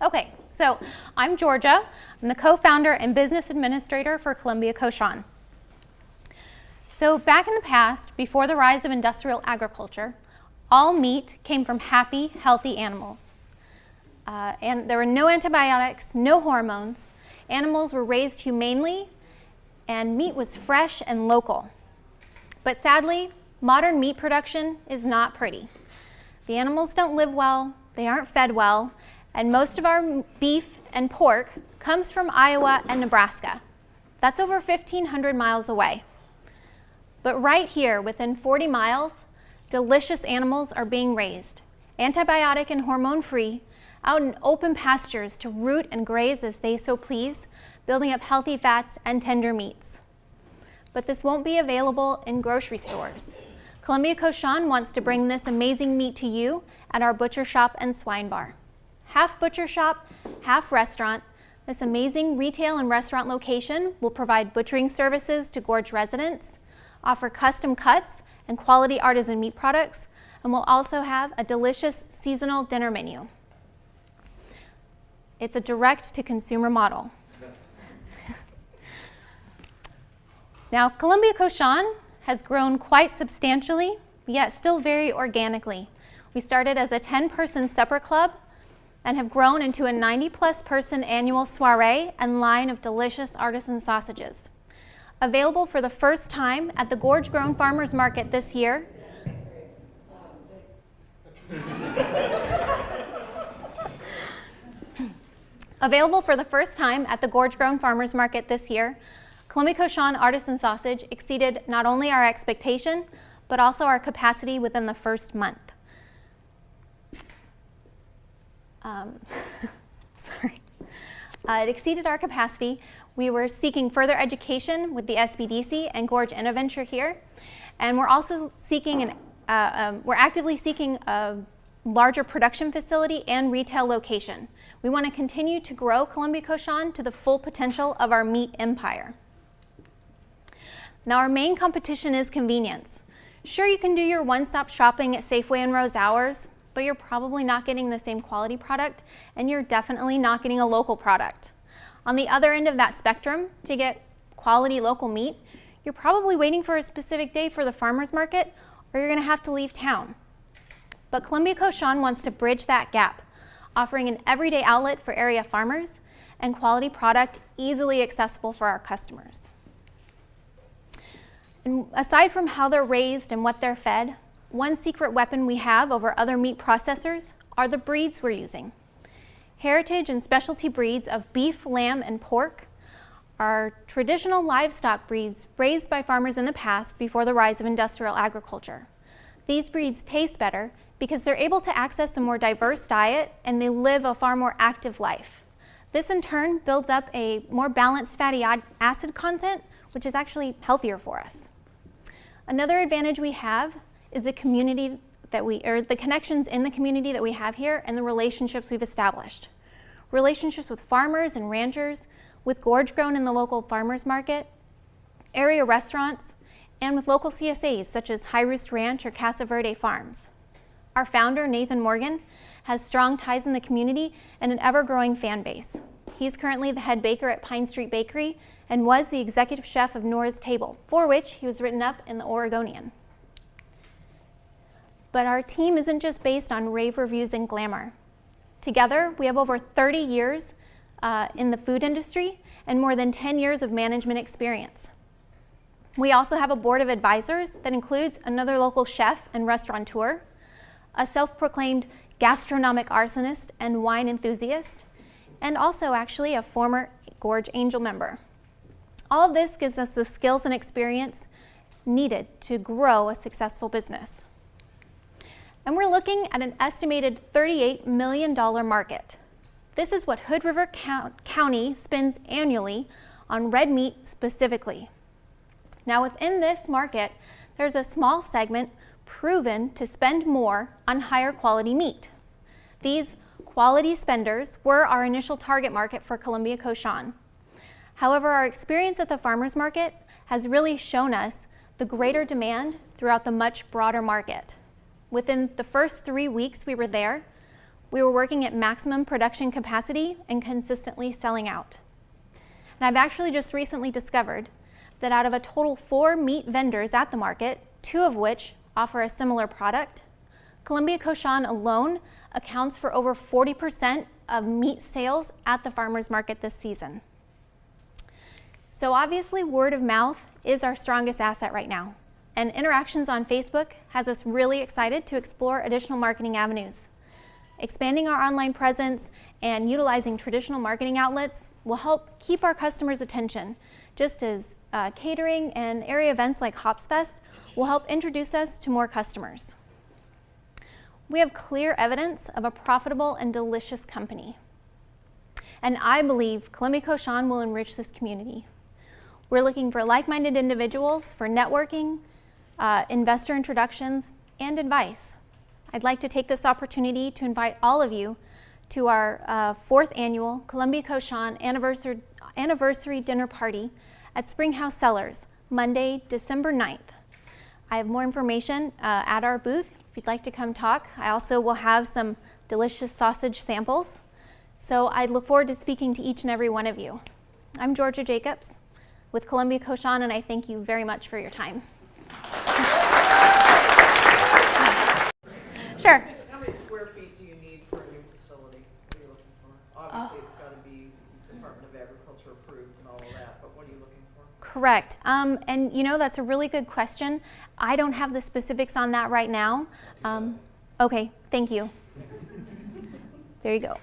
Okay, so I'm Georgia. I'm the co-founder and business administrator for Columbia Cochon. So back in the past, before the rise of industrial agriculture, all meat came from happy, healthy animals. And there were no antibiotics, no hormones. Animals were raised humanely, and meat was fresh and local. But sadly, modern meat production is not pretty. The animals don't live well, they aren't fed well, and most of our beef and pork comes from Iowa and Nebraska. That's over 1,500 miles away. But right here, within 40 miles, delicious animals are being raised, antibiotic and hormone-free, out in open pastures to root and graze as they so please, building up healthy fats and tender meats. But this won't be available in grocery stores. Columbia Cochon wants to bring this amazing meat to you at our butcher shop and swine bar. Half butcher shop, half restaurant, this amazing retail and restaurant location will provide butchering services to Gorge residents, offer custom cuts and quality artisan meat products, and will also have a delicious seasonal dinner menu. It's a direct-to-consumer model. Now, Columbia Cochon has grown quite substantially, yet still very organically. We started as a 10-person supper club and have grown into a 90-plus person annual soiree and line of delicious artisan sausages. Available for the first time at the Gorge Grown Farmers Market this year. Available for the first time at the Gorge Grown Farmers Market this year, Columbia Cochon artisan sausage exceeded not only our expectation, but also our capacity within the first month. It exceeded our capacity. We were seeking further education with the SBDC and Gorge InnoVenture here, and we're also seeking we're actively seeking a larger production facility and retail location. We want to continue to grow Columbia Cochon to the full potential of our meat empire. Now, our main competition is convenience. Sure, you can do your one-stop shopping at Safeway and Rose Hours, but you're probably not getting the same quality product, and you're definitely not getting a local product. On the other end of that spectrum, to get quality local meat, you're probably waiting for a specific day for the farmer's market, or you're gonna have to leave town. But Columbia Cochon wants to bridge that gap, offering an everyday outlet for area farmers and quality product easily accessible for our customers. And aside from how they're raised and what they're fed, one secret weapon we have over other meat processors are the breeds we're using. Heritage and specialty breeds of beef, lamb, and pork are traditional livestock breeds raised by farmers in the past before the rise of industrial agriculture. These breeds taste better because they're able to access a more diverse diet and they live a far more active life. This in turn builds up a more balanced fatty acid content, which is actually healthier for us. Another advantage we have is the community the connections in the community that we have here and the relationships we've established. Relationships with farmers and ranchers, with Gorge Grown in the local farmers market, area restaurants, and with local CSAs such as High Roost Ranch or Casa Verde Farms. Our founder, Nathan Morgan, has strong ties in the community and an ever-growing fan base. He's currently the head baker at Pine Street Bakery and was the executive chef of Nora's Table, for which he was written up in the Oregonian. But our team isn't just based on rave reviews and glamour. Together, we have over 30 years in the food industry and more than 10 years of management experience. We also have a board of advisors that includes another local chef and restaurateur, a self-proclaimed gastronomic arsonist and wine enthusiast, and also actually a former Gorge Angel member. All of this gives us the skills and experience needed to grow a successful business. And we're looking at an estimated $38 million market. This is what Hood River County spends annually on red meat specifically. Now within this market, there's a small segment proven to spend more on higher quality meat. These quality spenders were our initial target market for Columbia Cochon. However, our experience at the farmers market has really shown us the greater demand throughout the much broader market. Within the first 3 weeks we were there, we were working at maximum production capacity and consistently selling out. And I've actually just recently discovered that out of a total 4 meat vendors at the market, 2 of which offer a similar product, Columbia Cochon alone accounts for over 40% of meat sales at the farmers market this season. So obviously word of mouth is our strongest asset right now, and interactions on Facebook has us really excited to explore additional marketing avenues. Expanding our online presence and utilizing traditional marketing outlets will help keep our customers' attention, just as catering and area events like HopsFest will help introduce us to more customers. We have clear evidence of a profitable and delicious company. And I believe Columbia Cochon will enrich this community. We're looking for like-minded individuals for networking, investor introductions, and advice. I'd like to take this opportunity to invite all of you to our 4th annual Columbia Cochon anniversary dinner party at Springhouse Cellars, Monday, December 9th. I have more information at our booth if you'd like to come talk. I also will have some delicious sausage samples. So I look forward to speaking to each and every one of you. I'm Georgia Jacobs with Columbia Cochon, and I thank you very much for your time. Sure. How many square feet do you need for a new facility? What are you looking for? Obviously, it's got to be Department of Agriculture approved and all of that, but what are you looking for? Correct. And you know, that's a really good question. I don't have the specifics on that right now. Okay, thank you. There you go.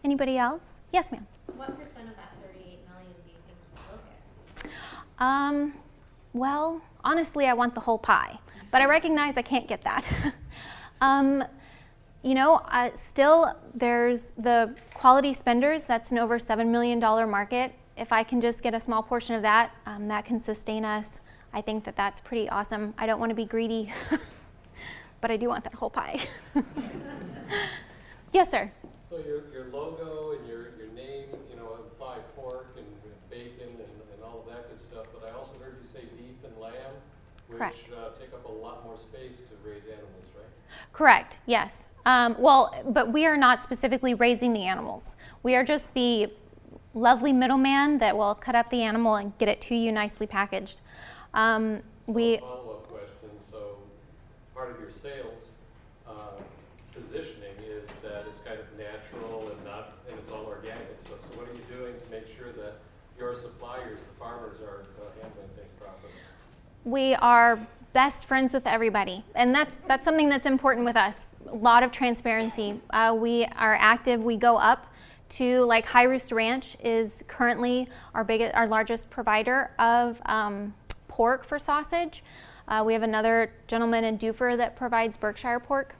Anybody else? Yes, ma'am. What % of that 38 million do you think you will get? Well, honestly, I want the whole pie, but I recognize I can't get that. You know, still there's the quality spenders. That's an over $7 million market. If I can just get a small portion of that, that can sustain us. I think that that's pretty awesome. I don't want to be greedy, but I do want that whole pie. Yes, sir. So your logo and your name, you know, imply pork and bacon and all of that good stuff, but I also heard you say beef and lamb, which take up a lot more space to raise animals, right? Correct, yes. Well, but we are not specifically raising the animals. We are just the lovely middleman that will cut up the animal and get it to you nicely packaged. Follow-up question, so part of your sales positioning is that it's kind of natural and it's all organic stuff. So what are you doing to make sure that your suppliers, the farmers, are handling things properly? We are best friends with everybody, and that's something that's important with us. A lot of transparency. We are active. We go up to, like, High Roost Ranch is currently our largest provider of pork for sausage. We have another gentleman in Dufur that provides Berkshire pork.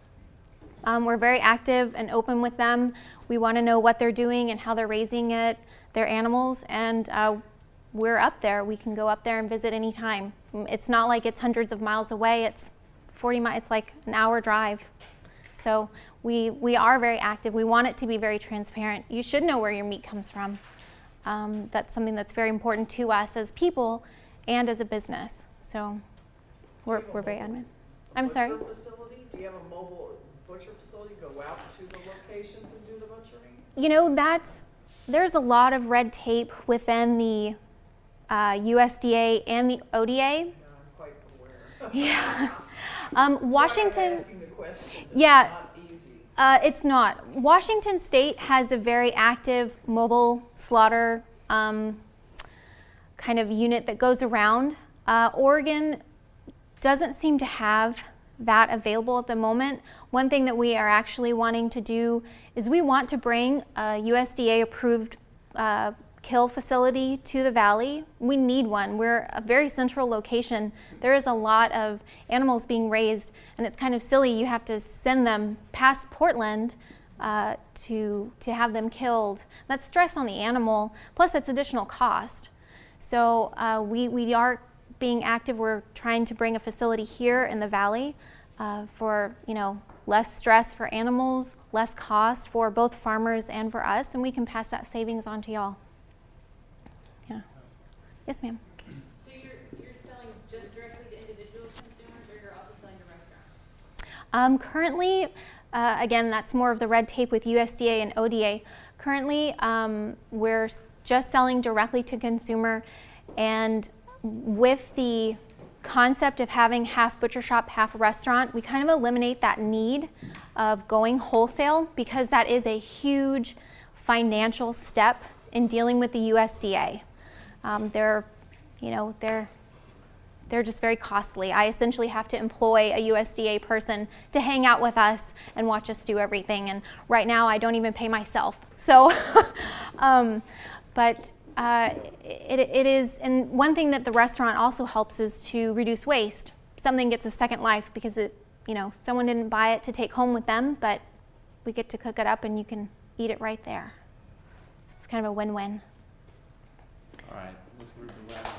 We're very active and open with them. We want to know what they're doing and how they're raising their animals, and we're up there. We can go up there and visit anytime. It's not like it's hundreds of miles away. It's 40 miles. It's like an hour drive. So we are very active. We want it to be very transparent. You should know where your meat comes from. That's something that's very important to us as people and as a business. So we're very adamant. I'm sorry? Butcher facility? Do you have a mobile butcher facility? Go out to the locations and do the butchering? You know, there's a lot of red tape within the USDA and the ODA. Yeah, I'm quite aware. Yeah. That's Washington. why I'm asking the question. Yeah. It's not easy. It's not. Washington State has a very active mobile slaughter kind of unit that goes around. Oregon doesn't seem to have that available at the moment. One thing that we are actually wanting to do is we want to bring a USDA approved kill facility to the valley. We need one. We're a very central location. There is a lot of animals being raised, and it's kind of silly. You have to send them past Portland to have them killed. That's stress on the animal, plus it's additional cost. So we are being active. We're trying to bring a facility here in the valley for, you know, less stress for animals, less cost for both farmers and for us, and we can pass that savings on to y'all. Yeah. Yes, ma'am. So you're selling just directly to individual consumers, or you're also selling to restaurants? Currently, Again, that's more of the red tape with USDA and ODA. Currently, we're just selling directly to consumer, and with the concept of having half butcher shop, half restaurant, we kind of eliminate that need of going wholesale, because that is a huge financial step in dealing with the USDA. They're just very costly. I essentially have to employ a USDA person to hang out with us and watch us do everything. And right now, I don't even pay myself. So, it is, and one thing that the restaurant also helps is to reduce waste. Something gets a second life because someone didn't buy it to take home with them, but we get to cook it up and you can eat it right there. It's kind of a win-win. All right, let's move to that.